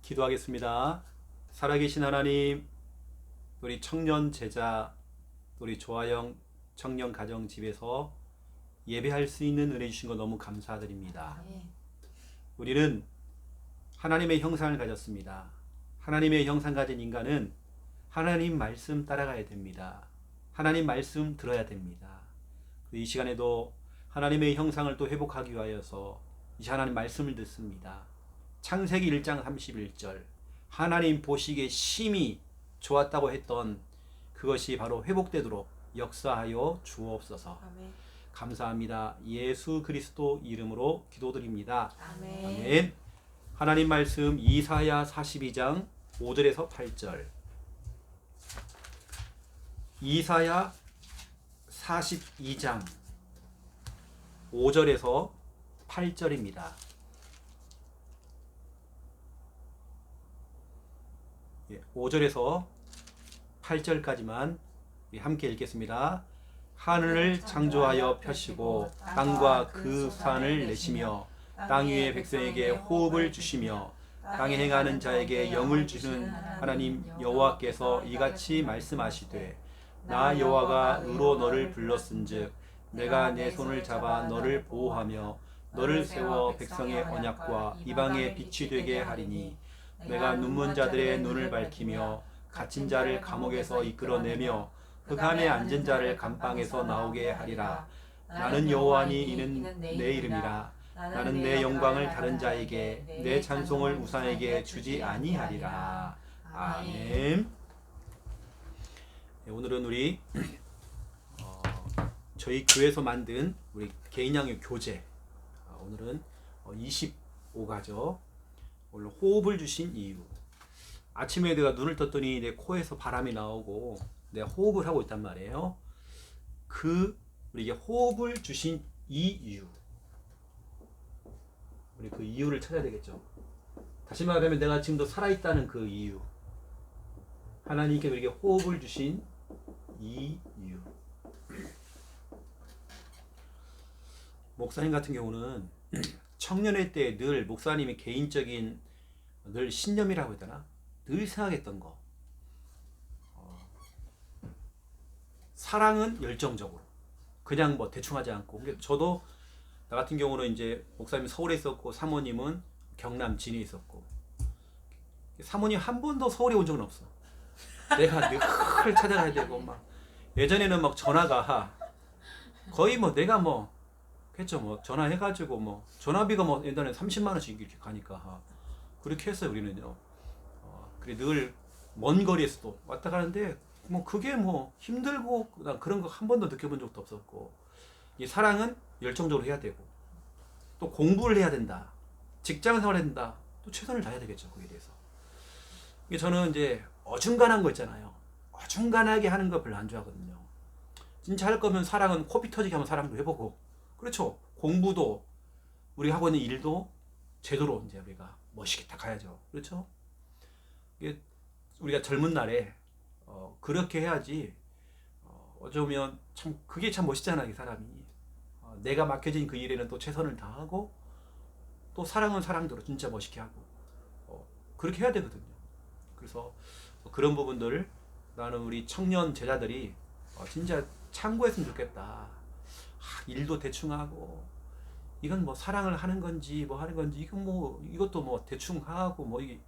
기도하겠습니다. 살아계신 하나님, 우리 청년 제자, 우리 조아영 청년 가정 집에서 예배할 수 있는 은혜 주신 거 너무 감사드립니다. 우리는 하나님의 형상을 가졌습니다. 하나님의 형상 가진 인간은 하나님 말씀 따라가야 됩니다. 하나님 말씀 들어야 됩니다. 이 시간에도 하나님의 형상을 또 회복하기 위하여서 이제 하나님 말씀을 듣습니다. 창세기 1장 31절 하나님 보시기에 심히 좋았다고 했던 그것이 바로 회복되도록 역사하여 주옵소서. 아멘. 감사합니다. 예수 그리스도 이름으로 기도드립니다. 아멘. 아멘. 하나님 말씀 이사야 42장 5절에서 8절. 이사야 42장 5절에서 8절입니다. 5절에서 8절까지만 함께 읽겠습니다. 하늘을 창조하여 펴시고 땅과 그 산을 내시며 땅 위의 백성에게 호흡을 주시며 땅에 행하는 자에게 영을 주시는 하나님 여호와께서 이같이 말씀하시되 나 여호와가 의로 너를 불렀은즉 내가 내 손을 잡아 너를 보호하며 너를 세워 백성의 언약과 이방의 빛이 되게 하리니 내가 눈먼 자들의 눈을 밝히며 갇힌 자를 감옥에서 이끌어내며 흑암에 앉은 자를 감방에서 나오게 하리라. 나는 여호와니 이는 내 이름이라. 나는 내 영광을 다른 자에게 내 찬송을 우상에게 주지 아니하리라. 아멘. 오늘은 우리 저희 교회에서 만든 우리 개인양육 교재, 오늘은 25가죠. 오늘 호흡을 주신 이유. 아침에 내가 눈을 떴더니 내 코에서 바람이 나오고 내가 호흡을 하고 있단 말이에요. 우리에게 호흡을 주신 이유, 우리 그 이유를 찾아야 되겠죠. 다시 말하면 내가 지금도 살아있다는 그 이유, 하나님께 우리에게 호흡을 주신 이유. 목사님 같은 경우는 청년회 때 늘 목사님의 개인적인 늘 신념이라고 해야 되나? 늘 생각했던 거. 사랑은 열정적으로. 그냥 뭐 대충 하지 않고. 저도 나 같은 경우는 이제 목사님 서울에 있었고 사모님은 경남 진해에 있었고. 사모님 한 번도 서울에 온 적은 없어. 내가 늘 찾아가야 되고 막. 예전에는 막 전화가 거의 뭐 내가 뭐 했죠. 뭐 전화해가지고 뭐 전화비가 뭐 예전에 30만 원씩 이렇게 가니까 그렇게 했어요 우리는요. 그래 늘 먼 거리에서도 왔다 가는데 뭐 그게 뭐 힘들고 그런 거 한 번도 느껴본 적도 없었고, 이 사랑은 열정적으로 해야 되고 또 공부를 해야 된다, 직장 생활해야 된다, 또 최선을 다해야 되겠죠 거기에 대해서. 이게 저는 이제 어중간한 거 있잖아요. 어중간하게 하는 거 별로 안 좋아하거든요. 진짜 할 거면 사랑은 코피 터지게 하면 사랑도 해보고, 그렇죠. 공부도 우리 하고 있는 일도 제대로 이제 우리가 멋있게 다 가야죠. 그렇죠. 이게 우리가 젊은 날에 그렇게 해야지. 어쩌면 참 그게 참 멋있잖아 이 사람이. 내가 맡겨진 그 일에는 또 최선을 다하고 또 사랑은 사랑대로 진짜 멋있게 하고 그렇게 해야 되거든요. 그래서 그런 부분들을 나는 우리 청년 제자들이 진짜 참고했으면 좋겠다. 일도 대충 하고 이건 뭐 사랑을 하는 건지 뭐 하는 건지 이건 뭐 이것도 뭐 대충 하고 뭐 이게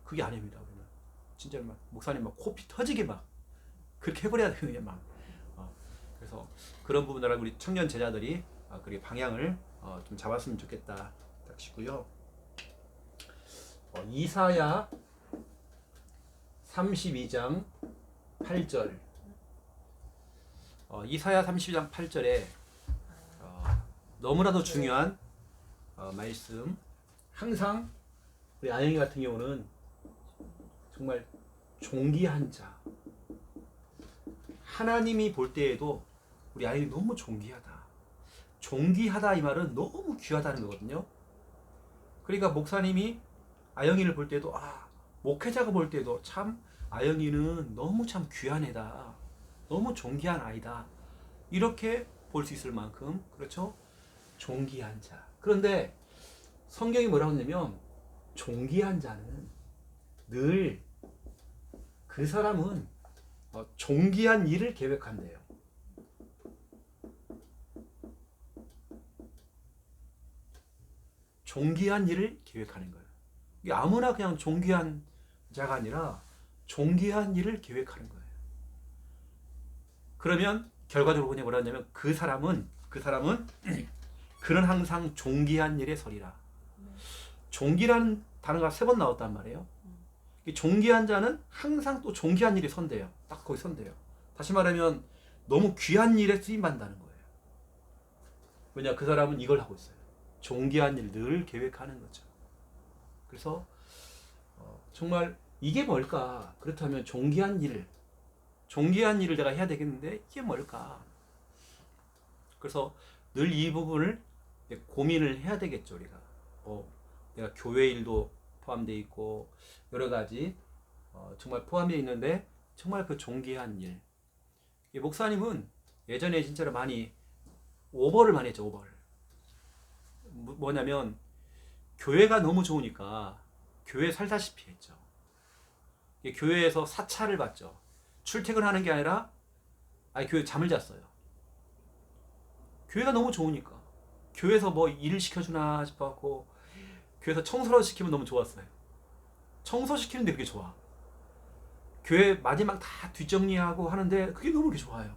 그게 아닙니다. 우리는 진짜 막 목사님 막 코피 터지게 막 그렇게 해버려야 되거든요. 막 그래서 그런 부분들을 우리 청년 제자들이 그리 방향을 좀 잡았으면 좋겠다 싶고요. 이사야 32장 8절. 이사야 32장 8절에 너무나도 중요한 말씀. 항상 우리 아영이 같은 경우는 정말 존귀한 자, 하나님이 볼 때에도 우리 아영이 너무 존귀하다. 존귀하다 이 말은 너무 귀하다는 거거든요. 그러니까 목사님이 아영이를 볼 때도 목회자가 볼 때도 참 아영이는 너무 참 귀한 애다, 너무 존귀한 아이다, 이렇게 볼 수 있을 만큼, 그렇죠? 존귀한 자. 그런데 성경이 뭐라고 하냐면 존귀한 자는 늘 그 사람은 존귀한 일을 계획한대요. 존귀한 일을 계획하는 거예요. 이게 아무나 그냥 존귀한 자가 아니라 존귀한 일을 계획하는 거예요. 그러면 결과적으로 그냥 뭐라 하냐면 그 사람은 그는 항상 존귀한 일에 서리라. 존귀라는 단어가 3번 나왔단 말이에요. 존귀한 자는 항상 또 존귀한 일에 선대요. 딱 거기 선대요. 다시 말하면 너무 귀한 일에 쓰임 받는다는 거예요. 왜냐, 그 사람은 이걸 하고 있어요. 존귀한 일 늘 계획하는 거죠. 그래서 정말 이게 뭘까? 그렇다면 존귀한 일을 내가 해야 되겠는데 이게 뭘까? 그래서 늘 이 부분을 고민을 해야 되겠죠. 우리가 내가 교회 일도 포함되어 있고 여러 가지 정말 포함되어 있는데 정말 그 존귀한 일. 이 목사님은 예전에 진짜로 많이 오버를 많이 했죠. 오버를. 뭐냐면 교회가 너무 좋으니까 교회 살다시피 했죠. 교회에서 사찰을 받죠. 출퇴근하는 게 아니라 교회 잠을 잤어요. 교회가 너무 좋으니까 교회에서 뭐 일을 시켜주나 싶어갖고 교회에서 청소를 시키면 너무 좋았어요. 청소시키는데 그게 좋아. 교회 마지막 다 뒷정리하고 하는데 그게 너무 그렇게 좋아요.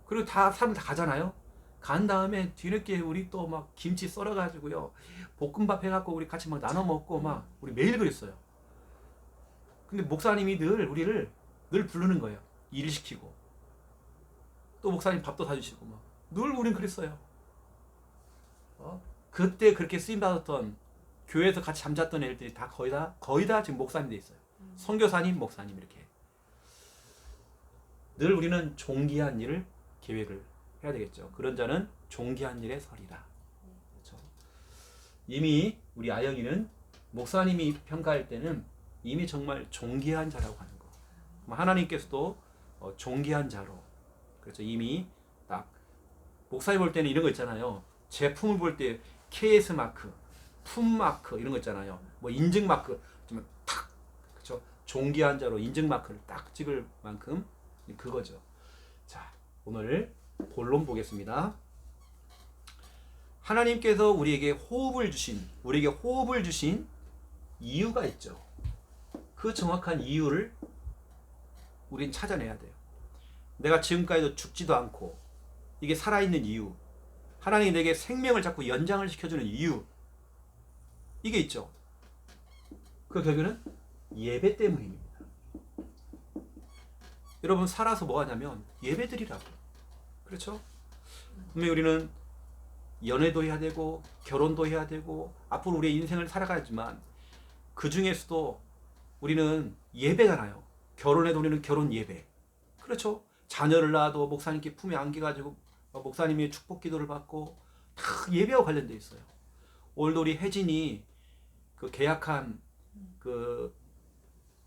그리고 다 사람들 다 가잖아요. 간 다음에 뒤늦게 우리 또 막 김치 썰어가지고요 볶음밥 해갖고 우리 같이 막 나눠 먹고 막 우리 매일 그랬어요. 근데 목사님이 우리를 늘 부르는 거예요. 일을 시키고 또 목사님 밥도 사주시고 막 늘 우린 그랬어요. 그때 그렇게 쓰임 받았던 교회에서 같이 잠잤던 애들이 다 거의 다 지금 목사님 돼 있어요. 선교사님, 목사님 이렇게. 늘 우리는 존귀한 일을 계획을 해야 되겠죠. 그런 자는 존귀한 일에 서리라. 그렇죠? 이미 우리 아영이는 목사님이 평가할 때는 이미 정말 존귀한 자라고 하는 거. 하나님께서도 존귀한 자로. 그렇죠. 이미 딱 목사님 볼 때는 이런 거 있잖아요. 제품을 볼 때 KS 마크, 품 마크 이런 거 있잖아요. 뭐 인증 마크 좀 탁, 그렇죠. 존귀한 자로 인증 마크를 딱 찍을 만큼 그거죠. 자, 오늘 본론 보겠습니다. 하나님께서 우리에게 호흡을 주신 이유가 있죠. 그 정확한 이유를 우린 찾아내야 돼요. 내가 지금까지도 죽지도 않고 이게 살아있는 이유, 하나님이 내게 생명을 자꾸 연장을 시켜주는 이유, 이게 있죠. 그 결국은 예배 때문입니다. 여러분 살아서 뭐 하냐면 예배 드리라고. 그렇죠? 분명히 우리는 연애도 해야 되고 결혼도 해야 되고 앞으로 우리의 인생을 살아가지만 그 중에서도 우리는 예배잖아요. 결혼해도 우리는 결혼 예배. 그렇죠? 자녀를 낳아도 목사님께 품에 안겨가지고 목사님의 축복 기도를 받고 다 예배와 관련돼 있어요. 오늘도 우리 혜진이 그 계약한 그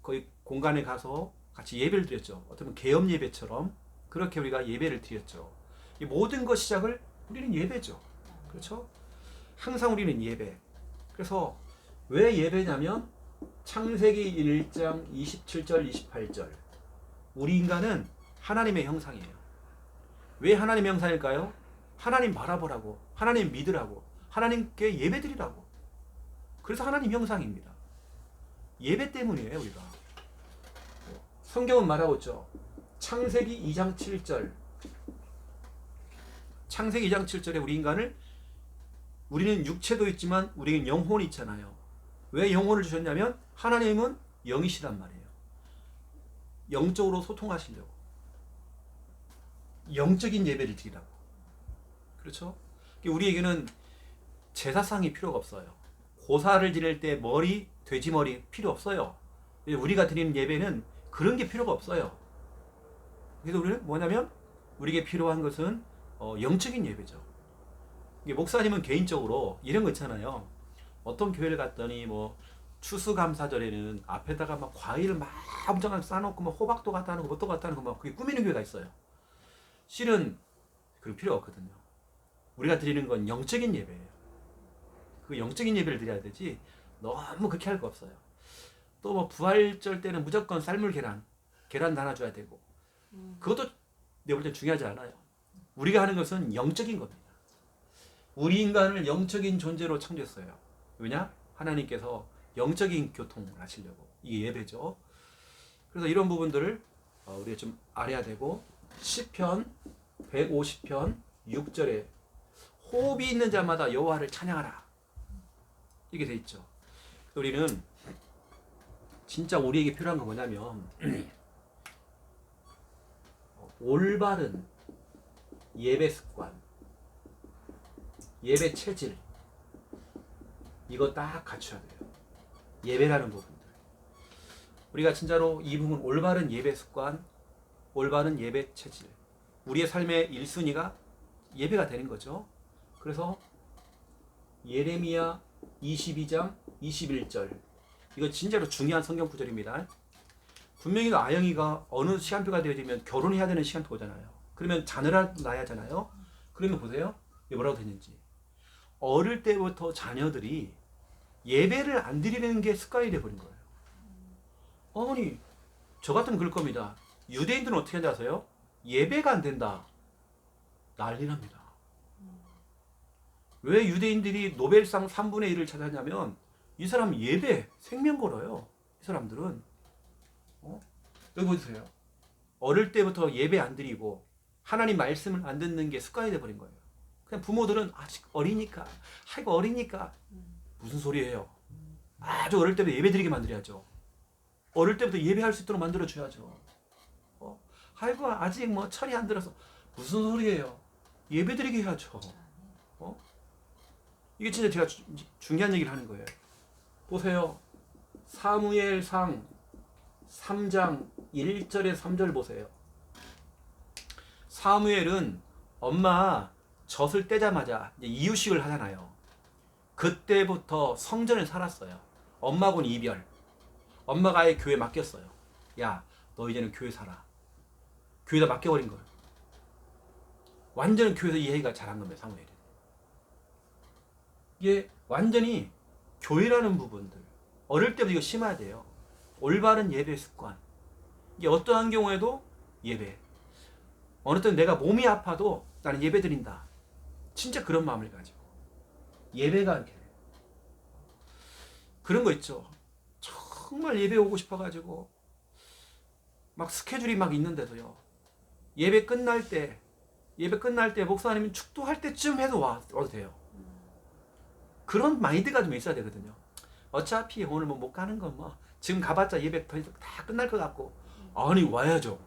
거의 공간에 가서 같이 예배를 드렸죠. 어쩌면 계엄 예배처럼 그렇게 우리가 예배를 드렸죠. 이 모든 것 시작을 우리는 예배죠. 그렇죠? 항상 우리는 예배. 그래서 왜 예배냐면 창세기 1장 27절 28절 우리 인간은 하나님의 형상이에요. 왜 하나님의 형상일까요? 하나님 바라보라고, 하나님 믿으라고, 하나님께 예배드리라고. 그래서 하나님 형상입니다. 예배 때문이에요. 우리가 성경은 말하고 있죠. 창세기 2장 7절 창세기 2장 7절에 우리는 육체도 있지만 우리는 영혼이 있잖아요. 왜 영혼을 주셨냐면 하나님은 영이시란 말이에요. 영적으로 소통하시려고, 영적인 예배를 드리라고. 그렇죠? 우리에게는 제사상이 필요가 없어요. 고사를 지낼 때 돼지 머리 필요 없어요. 우리가 드리는 예배는 그런 게 필요가 없어요. 그래서 우리는 뭐냐면 우리에게 필요한 것은 영적인 예배죠. 목사님은 개인적으로 이런 거 있잖아요. 어떤 교회를 갔더니 뭐 추수감사절에는 앞에다가 막 과일을 막 엄청 싸놓고 막 호박도 갖다 놓고 뭣도 갖다 놓고 막 그게 꾸미는 교회가 있어요. 실은 그런 필요 없거든요. 우리가 드리는 건 영적인 예배예요. 그 영적인 예배를 드려야 되지 너무 그렇게 할 거 없어요. 또 뭐 부활절 때는 무조건 삶을 계란 나눠줘야 되고 그것도 내가 볼 때 중요하지 않아요. 우리가 하는 것은 영적인 겁니다. 우리 인간을 영적인 존재로 창조했어요. 왜냐? 하나님께서 영적인 교통을 하시려고. 이게 예배죠. 그래서 이런 부분들을 우리가 좀 알아야 되고 시편 150편 6절에 호흡이 있는 자마다 여호와를 찬양하라 이렇게 돼 있죠. 우리는 진짜 우리에게 필요한 건 뭐냐면 올바른 예배 습관, 예배 체질 이거 딱 갖춰야 돼요. 예배라는 부분들. 우리가 진짜로 이 부분 올바른 예배 습관, 올바른 예배 체질 우리의 삶의 1순위가 예배가 되는 거죠. 그래서 예레미야 22장 21절 이거 진짜로 중요한 성경 구절입니다. 분명히 아영이가 어느 시간표가 되어지면 결혼해야 되는 시간표 오잖아요. 그러면 자녀를 낳아야 하잖아요. 그러면 보세요. 이게 뭐라고 됐는지. 어릴 때부터 자녀들이 예배를 안 드리는 게 습관이 돼버린 거예요. 어머니 저 같으면 그럴 겁니다. 유대인들은 어떻게 하는지 아세요? 예배가 안 된다. 난리 납니다. 왜 유대인들이 노벨상 3분의 1을 차지하냐면 이 사람 예배 생명 걸어요. 이 사람들은 여기 보세요. 어릴 때부터 예배 안 드리고 하나님 말씀을 안 듣는 게 습관이 돼버린 거예요. 그냥 부모들은 아직 어리니까 아이고 어리니까 무슨 소리예요. 아주 어릴 때부터 예배 드리게 만들어야죠. 어릴 때부터 예배할 수 있도록 만들어줘야죠. 아이고 아직 뭐 철이 안 들어서 무슨 소리예요. 예배 드리게 해야죠. 이게 진짜 제가 중요한 얘기를 하는 거예요. 보세요. 사무엘상 3장 1절에 3절 보세요. 사무엘은 엄마 젖을 떼자마자 이제 이유식을 하잖아요. 그때부터 성전에 살았어요. 엄마하고는 이별. 엄마가 아예 교회 맡겼어요. 야, 너 이제는 교회 살아. 교회에다 맡겨버린 거예요. 완전 교회에서 이 얘기가 잘한 겁니다. 사무엘이. 이게 완전히 교회라는 부분들 어릴 때부터 이거 심어야 돼요. 올바른 예배 습관. 이게 어떠한 경우에도 예배. 어느 때 내가 몸이 아파도 나는 예배 드린다. 진짜 그런 마음을 가지고 예배가 이렇게 그런 거 있죠. 정말 예배 오고 싶어가지고 막 스케줄이 막 있는데도요. 예배 끝날 때 목사님이 축도할 때쯤 해도 와도 돼요. 그런 마인드가 좀 있어야 되거든요. 어차피 오늘 뭐 못 가는 건 뭐 지금 가봤자 예배 다 끝날 것 같고 아니 와야죠.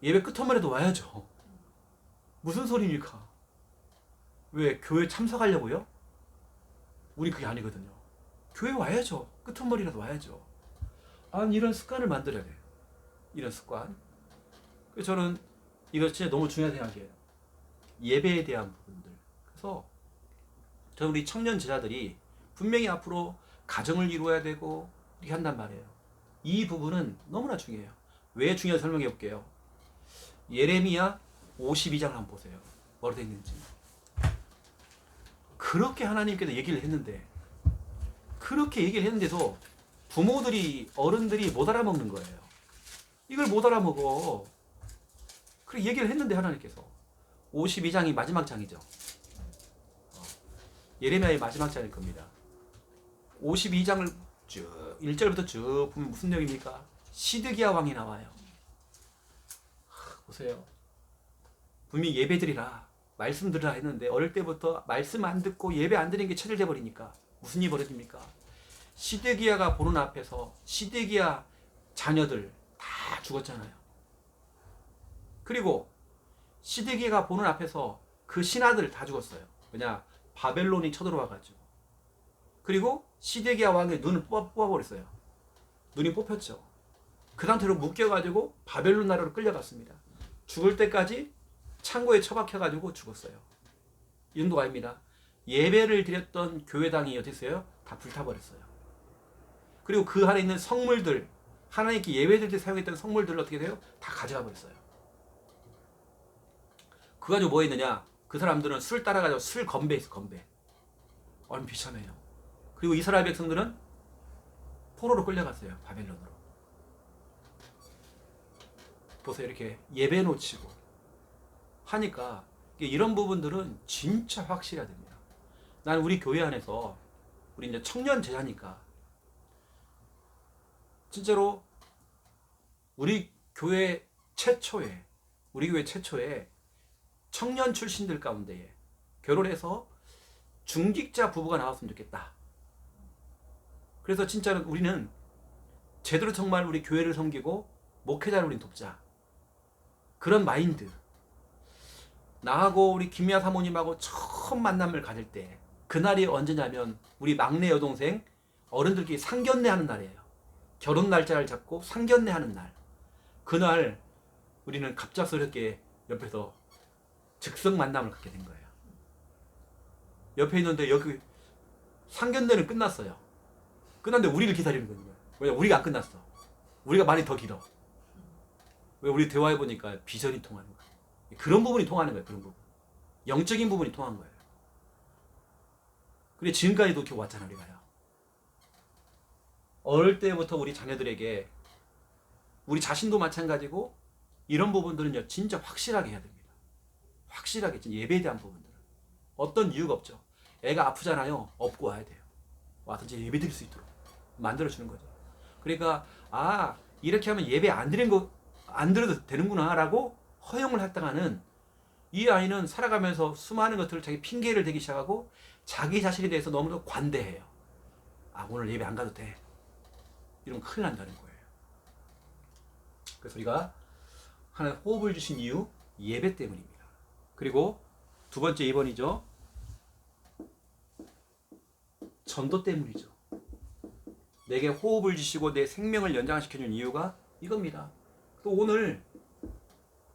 예배 끝머리도 와야죠. 무슨 소리입니까? 왜 교회 참석하려고요? 우리 그게 아니거든요. 교회 와야죠. 끝머리라도 와야죠. 아니 이런 습관을 만들어야 돼요. 이런 습관. 그래서 저는 이거 진짜 너무 중요한 생각이에요. 예배에 대한 부분들. 그래서 저는 우리 청년 제자들이 분명히 앞으로 가정을 이루어야 되고 이렇게 한단 말이에요. 이 부분은 너무나 중요해요. 왜 중요한지 설명해 볼게요. 예레미야 52장을 한번 보세요. 뭐로 되어 있는지. 그렇게 하나님께서 얘기를 했는데 그렇게 얘기를 했는데도 부모들이 어른들이 못 알아먹는 거예요. 이걸 못 알아먹어. 그렇게 얘기를 했는데 하나님께서 52장이 마지막 장이죠. 예레미야의 마지막 장일 겁니다. 52장을 쭉 1절부터 쭉 보면 무슨 내용입니까? 시드기야 왕이 나와요. 보세요. 분명히 예배 드리라 말씀 들으라 했는데 어릴 때부터 말씀 안 듣고 예배 안 드리는 게 체질돼 버리니까 무슨 일이 벌어집니까? 시드기야가 보는 앞에서 시드기야 자녀들 다 죽었잖아요. 그리고 시드기야가 보는 앞에서 그 신하들 다 죽었어요. 왜냐? 바벨론이 쳐들어와가지고. 그리고 시드기야 왕의 눈을 뽑아버렸어요. 눈이 뽑혔죠. 그 상태로 묶여가지고 바벨론 나라로 끌려갔습니다. 죽을 때까지 창고에 처박혀가지고 죽었어요. 이 정도가 아닙니다. 예배를 드렸던 교회당이 어떻게 했어요? 다 불타버렸어요. 그리고 그 안에 있는 성물들, 하나님께 예배드릴 때 사용했던 성물들을 어떻게 돼요? 다 가져가 버렸어요. 그거 가지고 뭐 했느냐? 그 사람들은 술 따라가지고 술 건배했어, 건배. 얼마나 비참해요. 그리고 이스라엘 백성들은 포로로 끌려갔어요. 바벨론으로. 보세요. 이렇게 예배 놓치고 하니까 이런 부분들은 진짜 확실해야 됩니다. 나는 우리 교회 안에서 우리 이제 청년 제자니까 진짜로 우리 교회 최초에 청년 출신들 가운데에 결혼해서 중직자 부부가 나왔으면 좋겠다. 그래서 진짜로 우리는 제대로 정말 우리 교회를 섬기고 목회자를 우린 돕자. 그런 마인드. 나하고 우리 김미아 사모님하고 처음 만남을 가질 때 그날이 언제냐면 우리 막내 여동생 어른들끼리 상견례 하는 날이에요. 결혼 날짜를 잡고 상견례 하는 날. 그날 우리는 갑작스럽게 옆에서 즉석 만남을 갖게 된 거예요. 옆에 있는데 여기 상견례는 끝났어요. 끝났는데 우리를 기다리는 거예요. 왜냐 우리가 안 끝났어. 우리가 말이 더 길어. 왜 우리 대화해 보니까 비전이 통하는 거예요. 그런 부분이 통하는 거예요. 그런 부분. 영적인 부분이 통한 거예요. 그래 지금까지도 이렇게 왔잖아 우리가요. 어릴 때부터 우리 자녀들에게 우리 자신도 마찬가지고 이런 부분들은요 진짜 확실하게 해야 됩니다. 확실하게 예배에 대한 부분들은 어떤 이유가 없죠. 애가 아프잖아요. 업고 와야 돼요. 와서 이제 예배 드릴 수 있도록 만들어 주는 거죠. 그러니까 이렇게 하면 예배 안 드려도 되는구나라고 허용을 했다가는 이 아이는 살아가면서 수많은 것들을 자기 핑계를 대기 시작하고 자기 자신에 대해서 너무도 관대해요. 오늘 예배 안 가도 돼. 이러면 큰일 난다는 거예요. 그래서 우리가 하나님 호흡을 주신 이유 예배 때문입니다. 그리고 두 번째 2번이죠. 전도 때문이죠. 내게 호흡을 주시고 내 생명을 연장시켜준 이유가 이겁니다. 또 오늘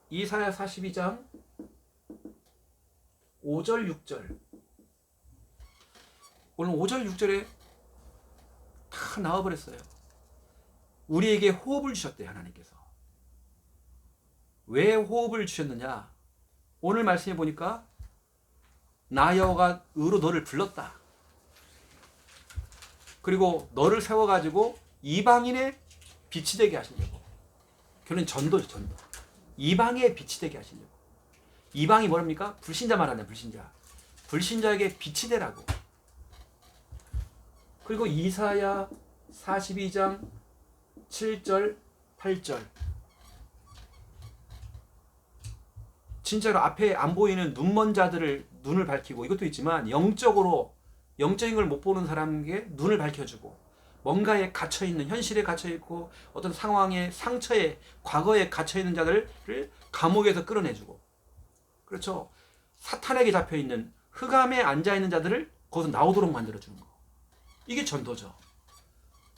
이사야 42장 5절 6절 오늘 5절 6절에 다 나와버렸어요. 우리에게 호흡을 주셨대요. 하나님께서. 왜 호흡을 주셨느냐. 오늘 말씀해 보니까 나 여호와가 의로 너를 불렀다. 그리고 너를 세워가지고 이방인의 빛이 되게 하시려고. 결국은 전도죠. 전도. 이방의 빛이 되게 하시려고. 이방이 뭐랍니까? 불신자 말하는 불신자. 불신자에게 빛이 되라고. 그리고 이사야 42장 7절 8절 진짜로 앞에 안 보이는 눈먼 자들을 눈을 밝히고 이것도 있지만 영적인 걸 못 보는 사람에게 눈을 밝혀주고 뭔가에 갇혀있는 현실에 갇혀있고 어떤 상황에 상처에 과거에 갇혀있는 자들을 감옥에서 끌어내주고 그렇죠. 사탄에게 잡혀있는 흑암에 앉아있는 자들을 거기서 나오도록 만들어주는 거. 이게 전도죠.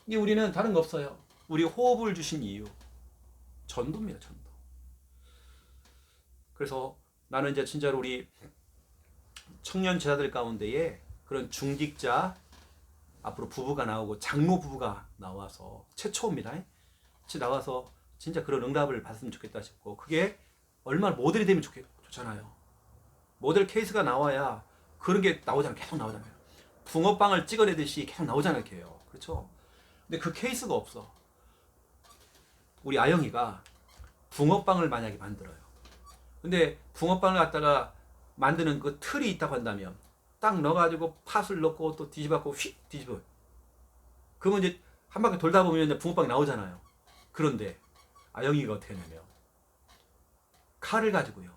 이게 우리는 다른 거 없어요. 우리 호흡을 주신 이유 전도입니다. 전도. 그래서 나는 이제 진짜로 우리 청년 제자들 가운데에 그런 중직자 앞으로 부부가 나오고 장로 부부가 나와서 최초입니다. 나와서 진짜 그런 응답을 받았으면 좋겠다 싶고 그게 얼마나 모델이 되면 좋잖아요. 모델 케이스가 나와야 그런 게 나오잖아요. 계속 나오잖아요. 붕어빵을 찍어내듯이 계속 나오잖아요. 걔요. 그렇죠? 근데 그 케이스가 없어. 우리 아영이가 붕어빵을 만약에 만들어요. 근데 붕어빵을 갖다가 만드는 그 틀이 있다고 한다면 딱 넣어가지고 팥을 넣고 또 뒤집어갖고 휙 뒤집어요. 그러면 이제 한 바퀴 돌다 보면 붕어빵이 나오잖아요. 그런데 아영이가 어떻게 하냐면 칼을 가지고요.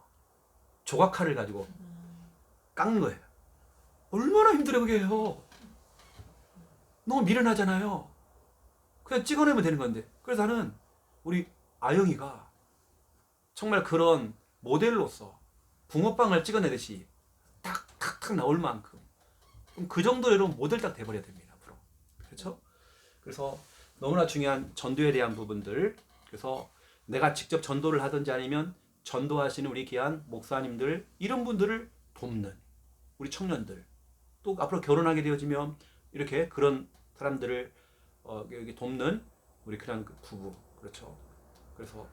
조각칼을 가지고 깎는 거예요. 얼마나 힘들어 그게요. 너무 미련하잖아요. 그냥 찍어내면 되는 건데. 그래서 나는 우리 아영이가 정말 그런 모델로서 붕어빵을 찍어내듯이 탁탁탁 나올 만큼 그 정도로 여러분 모델 딱 돼버려야 됩니다. 앞으로. 그렇죠? 그래서 너무나 중요한 전도에 대한 부분들. 그래서 내가 직접 전도를 하든지 아니면 전도하시는 우리 귀한 목사님들 이런 분들을 돕는 우리 청년들 또 앞으로 결혼하게 되어지면 이렇게 그런 사람들을 여기 돕는 우리 그냥 부부. 그렇죠? 그래서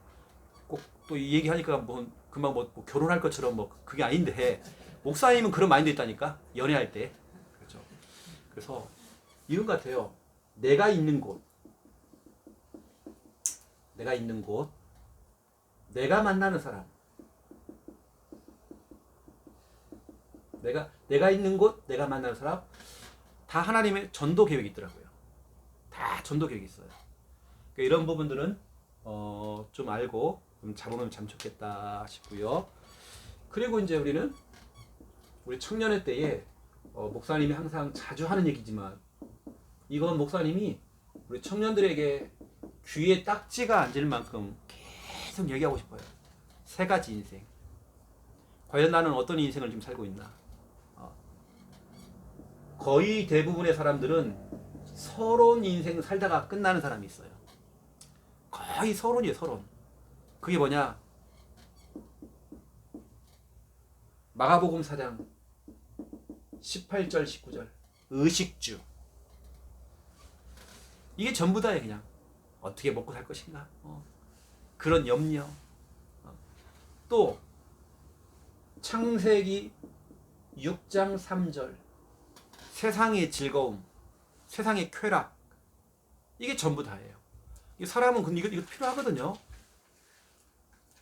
꼭 또 이 얘기하니까 뭐 금방 뭐 결혼할 것처럼 뭐 그게 아닌데 목사님은 그런 마인드 있다니까 연애할 때. 그렇죠? 그래서 이런 것 같아요. 내가 있는 곳 내가 있는 곳, 내가 만나는 사람, 내가 있는 곳, 내가 만나는 사람, 다 하나님의 전도 계획이 있더라고요. 다 전도 계획이 있어요. 그러니까 이런 부분들은 좀 알고 좀 잡으면 참 좋겠다 싶고요. 그리고 이제 우리 청년회 때에 목사님이 항상 자주 하는 얘기지만 이건 목사님이 우리 청년들에게 귀에 딱지가 앉을 만큼 계속 얘기하고 싶어요. 세 가지 인생. 과연 나는 어떤 인생을 지금 살고 있나? 거의 대부분의 사람들은 서론 인생 살다가 끝나는 사람이 있어요. 거의 서론이에요, 서론. 그게 뭐냐? 마가복음 4장 18절 19절 의식주. 이게 전부 다예요. 그냥 어떻게 먹고 살 것인가, 그런 염려. 또 창세기 6장 3절 세상의 즐거움, 세상의 쾌락. 이게 전부 다예요. 사람은 근데 이거 필요하거든요.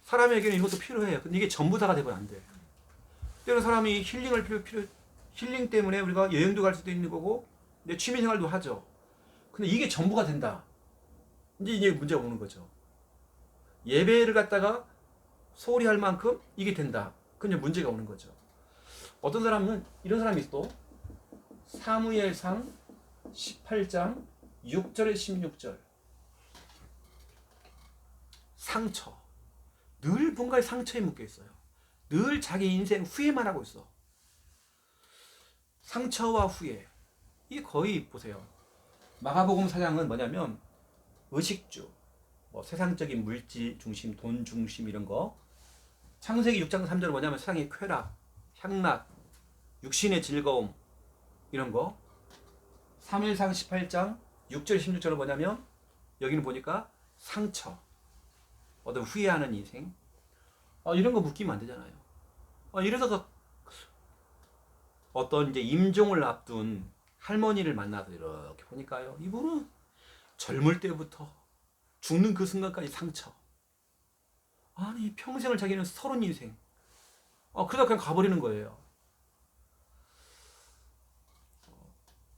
사람에게는 이것도 필요해요. 근데 이게 전부 다가 되면 안 돼. 때로는 사람이 힐링을 힐링 때문에 우리가 여행도 갈 수도 있는 거고, 내 취미생활도 하죠. 근데 이게 전부가 된다. 이제 문제가 오는 거죠. 예배를 갖다가 소홀히 할 만큼 이게 된다. 그럼 이제 문제가 오는 거죠. 어떤 사람은 이런 사람이 있어. 사무엘상 18장 6절에 16절. 상처. 늘 뭔가의 상처에 묶여 있어요. 늘 자기 인생 후회만 하고 있어. 상처와 후회. 이게 거의 보세요. 마가복음 4장은 뭐냐면 의식주, 세상적인 물질 중심, 돈 중심 이런 거. 창세기 6장 3절은 뭐냐면 세상의 쾌락, 향락, 육신의 즐거움 이런 거. 사무엘상 18장 6절 16절은 뭐냐면 여기는 보니까 상처, 어떤 후회하는 인생. 이런 거 묶이면 안 되잖아요. 이러다가 어떤 이제 임종을 앞둔 할머니를 만나서 이렇게 보니까요, 이분은 젊을 때부터 죽는 그 순간까지 상처. 아니 평생을 자기는 서른 인생. 그러다 그냥 가버리는 거예요.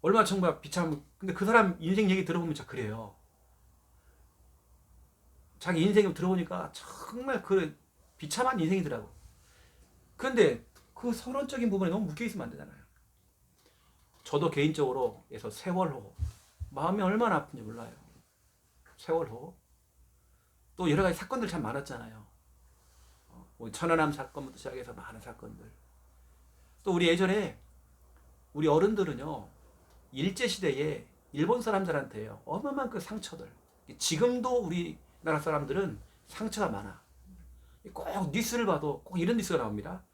얼마나 정말 비참. 근데 그 사람 인생 얘기 들어보면 진짜 그래요. 자기 인생을 들어보니까 정말 그 비참한 인생이더라고. 그런데 그 서론적인 부분에 너무 묶여있으면 안 되잖아요. 저도 개인적으로 해서 세월호 마음이 얼마나 아픈지 몰라요. 세월호 또 여러 가지 사건들 참 많았잖아요. 천안함 사건부터 시작해서 많은 사건들. 또 우리 예전에 우리 어른들은요, 일제시대에 일본 사람들한테요 어마어마한 그 상처들. 지금도 우리나라 사람들은 상처가 많아. 꼭 뉴스를 봐도 꼭 이런 뉴스가 나옵니다.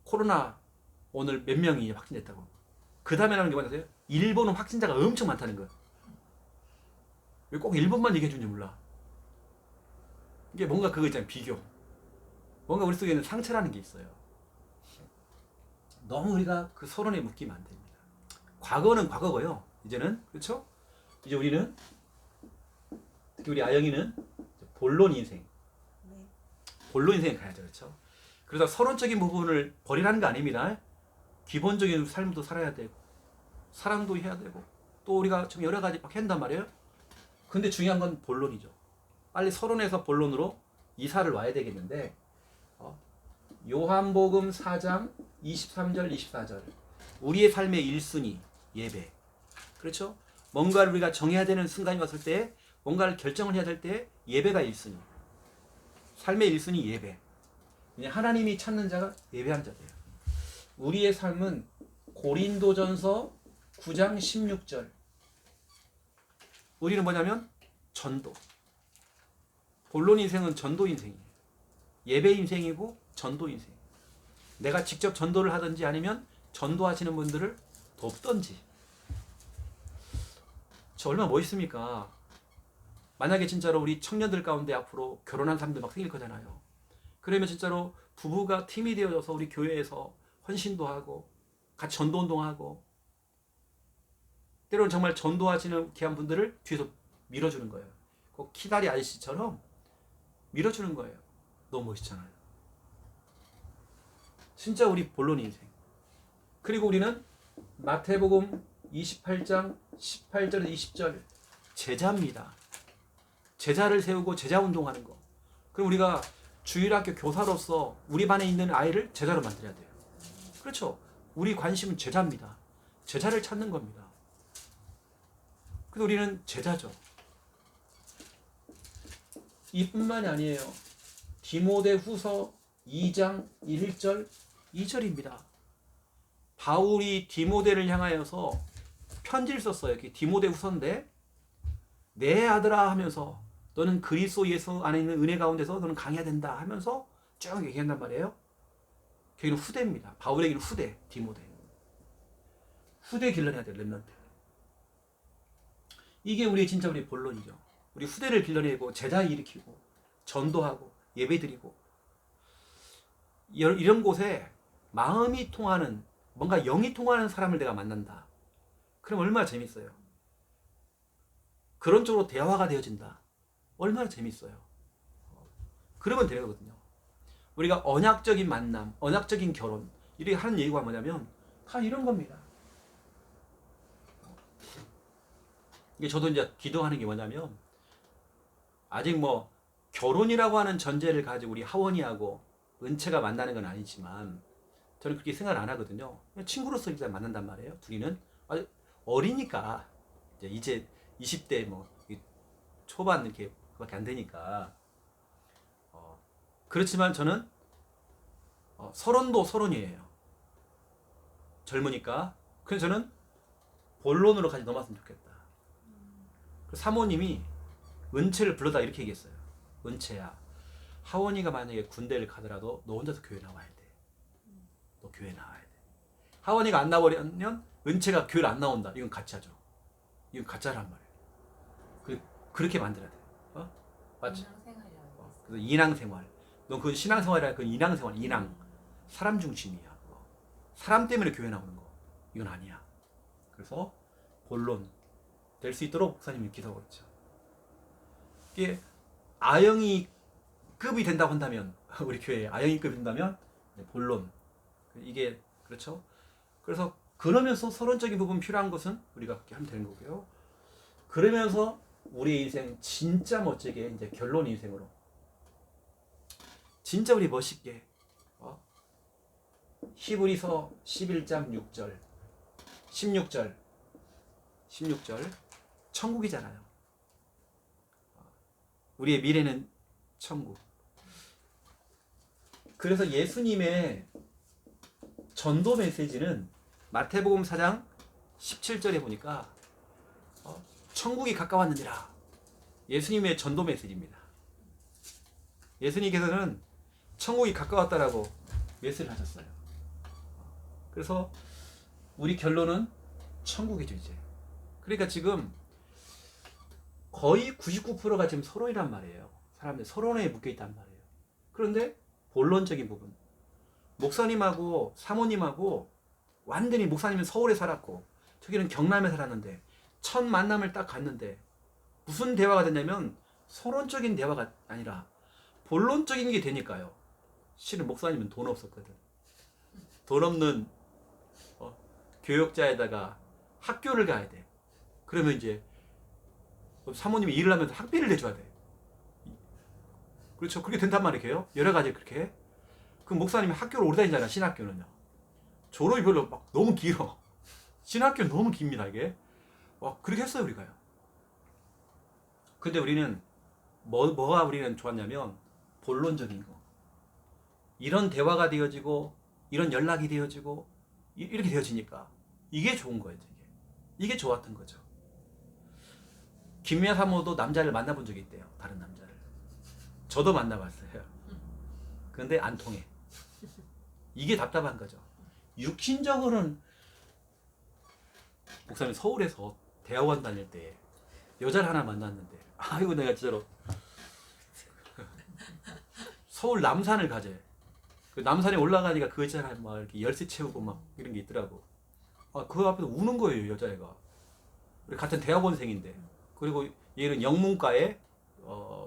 코로나 오늘 몇 명이 확진됐다고. 그 다음에 나오는 게 뭐냐면 일본은 확진자가 엄청 많다는 거야. 왜 꼭 일본만 얘기해 주는지 몰라. 이게 뭔가 그거 있잖아요. 비교. 뭔가 우리 속에는 상처라는 게 있어요. 너무 우리가 그 서론에 묶이면 안 됩니다. 과거는 과거고요. 이제는, 그렇죠? 이제 우리는, 특히 우리 아영이는 본론 인생. 본론 인생 가야죠. 그렇죠? 그래서 서론적인 부분을 버리라는 거 아닙니다. 기본적인 삶도 살아야 되고, 사랑도 해야 되고, 또 우리가 좀 여러 가지 막 한단 말이에요. 근데 중요한 건 본론이죠. 빨리 서론에서 본론으로 이사를 와야 되겠는데, 요한복음 4장 23절 24절 우리의 삶의 1순위 예배. 그렇죠? 뭔가를 우리가 정해야 되는 순간이 왔을 때, 뭔가를 결정을 해야 될 때 예배가 1순위. 삶의 1순위 예배. 하나님이 찾는 자가 예배하는 자예요. 우리의 삶은 고린도전서 9장 16절. 우리는 뭐냐면 전도. 본론 인생은 전도 인생이에요. 예배 인생이고 전도 인생. 내가 직접 전도를 하든지 아니면 전도하시는 분들을 돕든지. 저 얼마나 멋있습니까? 만약에 진짜로 우리 청년들 가운데 앞으로 결혼한 사람들 막 생길 거잖아요. 그러면 진짜로 부부가 팀이 되어져서 우리 교회에서 헌신도 하고 같이 전도 운동하고, 때로는 정말 전도하시는 귀한 분들을 뒤에서 밀어주는 거예요. 그 키다리 아저씨처럼 밀어주는 거예요. 너무 멋있잖아요. 진짜 우리 본론 인생. 그리고 우리는 마태복음 28장 18절에서 20절 제자입니다. 제자를 세우고 제자 운동하는 거. 그럼 우리가 주일학교 교사로서 우리 반에 있는 아이를 제자로 만들어야 돼요. 그렇죠. 우리 관심은 제자입니다. 제자를 찾는 겁니다. 그래서 우리는 제자죠. 이뿐만이 아니에요. 디모데후서 2장 1절 2절입니다. 바울이 디모데를 향하여서 편지를 썼어요. 디모데후서인데 내 아들아 하면서 너는 그리스도 예수 안에 있는 은혜 가운데서 너는 강해야 된다 하면서 쭉 얘기한단 말이에요. 걔는 후대입니다. 바울에게는 후대, 디모데. 후대 길러내야 돼요. 렘넌트. 이게 우리 진짜 우리 본론이죠. 우리 후대를 길러내고 제자 일으키고 전도하고 예배드리고 이런 곳에 마음이 통하는 뭔가 영이 통하는 사람을 내가 만난다. 그럼 얼마나 재밌어요. 그런 쪽으로 대화가 되어진다. 얼마나 재밌어요. 그러면 되는 거거든요. 우리가 언약적인 만남, 언약적인 결혼 이렇게 하는 얘기가 뭐냐면 다 이런 겁니다. 이게 저도 이제 기도하는 게 뭐냐면 아직 뭐 결혼이라고 하는 전제를 가지고 우리 하원이하고 은채가 만나는 건 아니지만 저는 그렇게 생각을 안 하거든요. 그냥 친구로서 일단 만난단 말이에요. 둘이는 아주 어리니까 이제 20대 뭐 초반 이렇게 밖에 안 되니까 그렇지만 저는 서론도 서론이에요. 젊으니까. 그래서 저는 본론으로 같이 넘어왔으면 좋겠다. 사모님이 은채를 불러다 이렇게 얘기했어요. 은채야, 하원이가 만약에 군대를 가더라도 너 혼자서 교회 나와야 돼. 너 교회 나와야 돼. 하원이가 안 나와버리면 은채가 교회를 안 나온다. 이건 가짜죠. 이건 가짜란 말이에요. 그렇게 만들어야 돼. 맞지? 그래서 인왕생활. 넌 그건 신앙생활이라 그건 인왕생활. 인왕. 사람 중심이야. 사람 때문에 교회 나오는 거. 이건 아니야. 그래서 본론 될 수 있도록 목사님이 기도하고 있죠. 이게 아영이급이 된다고 한다면 우리 교회에 아영이급이 된다면 본론 이게 그렇죠. 그래서 그러면서 서론적인 부분 필요한 것은 우리가 그렇게 하면 되는 거고요. 그러면서 우리 인생 진짜 멋지게 이제 결론 인생으로 진짜 우리 멋있게 히브리서 11장 6절 16절 천국이잖아요. 우리의 미래는 천국. 그래서 예수님의 전도 메시지는 마태복음 4장 17절에 보니까 천국이 가까웠느니라. 예수님의 전도 메시지입니다. 예수님께서는 천국이 가까웠다라고 메시지를 하셨어요. 그래서 우리 결론은 천국이죠 이제. 그러니까 지금 거의 99%가 지금 서론이란 말이에요. 사람들 서론에 묶여있단 말이에요. 그런데 본론적인 부분 목사님하고 사모님하고 완전히 목사님은 서울에 살았고 저기는 경남에 살았는데 첫 만남을 딱 갔는데 무슨 대화가 됐냐면 서론적인 대화가 아니라 본론적인 게 되니까요. 실은 목사님은 돈 없었거든. 돈 없는 교역자에다가 학교를 가야 돼. 그러면 이제 사모님이 일을 하면서 학비를 내줘야 돼. 그렇죠. 그렇게 된단 말이에요. 여러 가지 그렇게. 그 목사님이 학교를 오래 다니잖아요. 신학교는요. 졸업이 별로 막 너무 길어. 신학교는 너무 깁니다 이게. 그렇게 했어요 우리가요. 근데 우리는 뭐가 우리는 좋았냐면 본론적인 거. 이런 대화가 되어지고 이런 연락이 되어지고 이렇게 되어지니까 이게 좋은 거예요. 이게 좋았던 거죠. 김미아 사모도 남자를 만나본 적이 있대요. 다른 남자를. 저도 만나봤어요. 근데 안 통해. 이게 답답한 거죠. 육신적으로는 목사님 서울에서 대학원 다닐 때 여자를 하나 만났는데 아이고 내가 진짜로 서울 남산을 가재. 그 남산에 올라가니까 그 여자가 막 이렇게 열쇠 채우고 막 이런 게 있더라고. 그 앞에서 우는 거예요 여자애가. 우리 같은 대학원생인데. 그리고 얘는 영문과에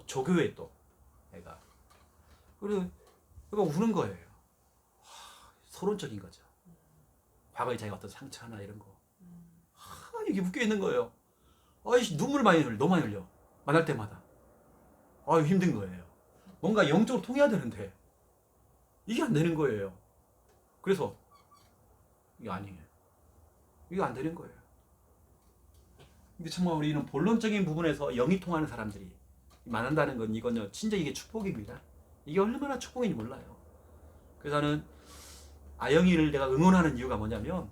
조교회 또 애가. 그리고 우는 거예요. 서론적인 거죠. 과거에 자기가 어떤 상처나 이런 거. 이게 묶여 있는 거예요. 눈물 많이 흘려, 너무 많이 흘려. 만날 때마다. 힘든 거예요. 뭔가 영적으로 통해야 되는데 이게 안 되는 거예요. 그래서 이게 아니에요. 이거 안 되는 거예요. 근데 정말 우리는 본론적인 부분에서 영이 통하는 사람들이 만난다는 건 이건요, 진짜 이게 축복입니다. 이게 얼마나 축복인지 몰라요. 그래서 나는 아영이를 내가 응원하는 이유가 뭐냐면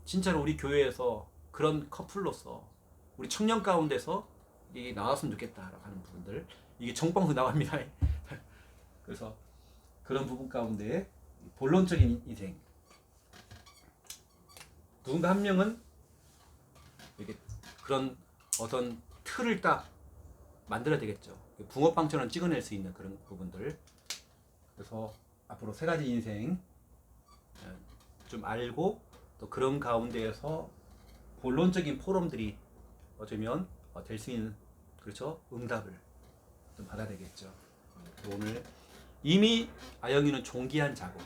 진짜로 우리 교회에서 그런 커플로서 우리 청년 가운데서 이게 나왔으면 좋겠다라고 하는 부분들, 이게 정방송 나갑니다. 그래서 그런 부분 가운데 본론적인 인생, 누군가 한 명은 이렇게 그런 어떤 틀을 딱 만들어야 되겠죠. 붕어빵처럼 찍어낼 수 있는 그런 부분들. 그래서 앞으로 3가지 인생 좀 알고, 또 그런 가운데에서 본론적인 포럼들이 어쩌면 될 수 있는, 그렇죠, 응답을 좀 받아야 되겠죠. 오늘 이미 아영이는 존귀한 자고,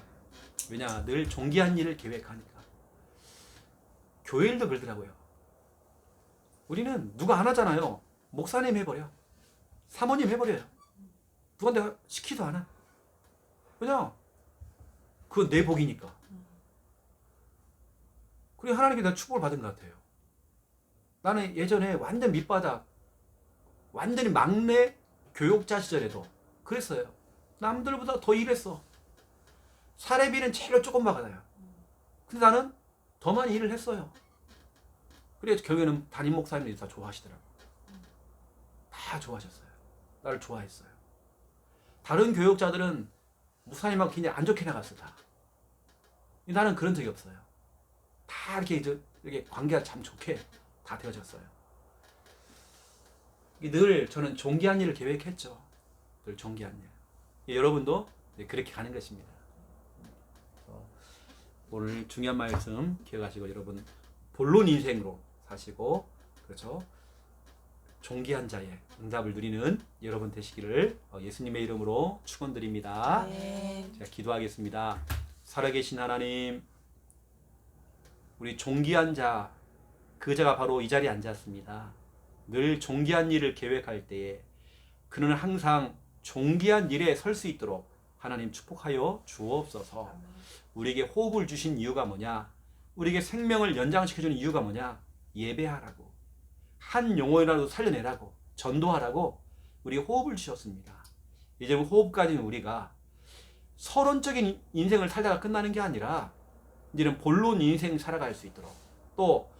왜냐, 늘 존귀한 일을 계획하니까. 교회 일도 그러더라고요. 우리는 누가 안 하잖아요. 목사님 해버려, 사모님 해버려요. 누구한테 시키도 않아. 그냥 그건 내 복이니까. 그리고 하나님께 내가 축복을 받은 것 같아요. 나는 예전에 완전 밑바닥, 완전히 막내 교육자 시절에도 그랬어요. 남들보다 더 일했어. 사례비는 제일 조금 받아요. 근데 나는 더 많이 일을 했어요. 그래서 결국에는 담임 목사님들이 다 좋아하시더라고요. 다 좋아하셨어요. 나를 좋아했어요. 다른 교육자들은 목사님하고 그냥 안 좋게 나갔어, 다. 나는 그런 적이 없어요. 다 이렇게 관계가 참 좋게 다 되어졌어요. 늘 저는 존귀한 일을 계획했죠. 늘 존귀한 일. 여러분도 그렇게 가는 것입니다. 오늘 중요한 말씀 기억하시고, 여러분 본론 인생으로 사시고, 그렇죠, 존귀한 자의 응답을 누리는 여러분 되시기를 예수님의 이름으로 축원드립니다. 네. 제가 기도하겠습니다. 살아계신 하나님, 우리 존귀한 자, 그 자가 바로 이 자리에 앉았습니다. 늘 존귀한 일을 계획할 때에 그는 항상 존귀한 일에 설 수 있도록 하나님 축복하여 주옵소서. 우리에게 호흡을 주신 이유가 뭐냐? 우리에게 생명을 연장시켜주는 이유가 뭐냐? 예배하라고, 한 영혼이라도 살려내라고, 전도하라고 우리에게 호흡을 주셨습니다. 이제 호흡까지는 우리가 서론적인 인생을 살다가 끝나는 게 아니라 이제는 본론 인생 살아갈 수 있도록, 또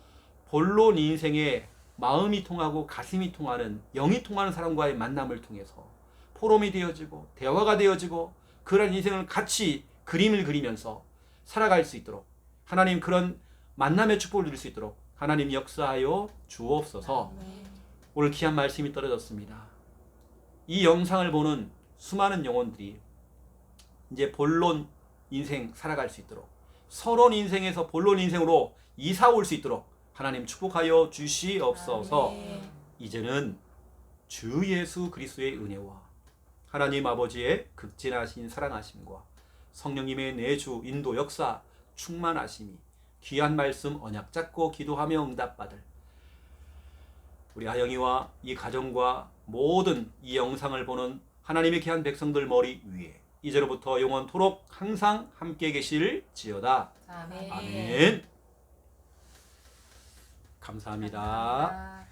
본론 인생에 마음이 통하고 가슴이 통하는, 영이 통하는 사람과의 만남을 통해서 포럼이 되어지고 대화가 되어지고 그런 인생을 같이 그림을 그리면서 살아갈 수 있도록 하나님, 그런 만남의 축복을 누릴 수 있도록 하나님 역사하여 주옵소서. 오늘 귀한 말씀이 떨어졌습니다. 이 영상을 보는 수많은 영혼들이 이제 본론 인생 살아갈 수 있도록, 서론 인생에서 본론 인생으로 이사 올 수 있도록 하나님 축복하여 주시옵소서. 이제는 주 예수 그리스도의 은혜와 하나님 아버지의 극진하신 사랑하심과 성령님의 내주 인도 역사 충만하심이 귀한 말씀 언약 잡고 기도하며 응답받을 우리 아영이와 이 가정과 모든 이 영상을 보는 하나님의 귀한 백성들 머리 위에 이제로부터 영원토록 항상 함께 계실지어다. 아멘. 아멘. 감사합니다.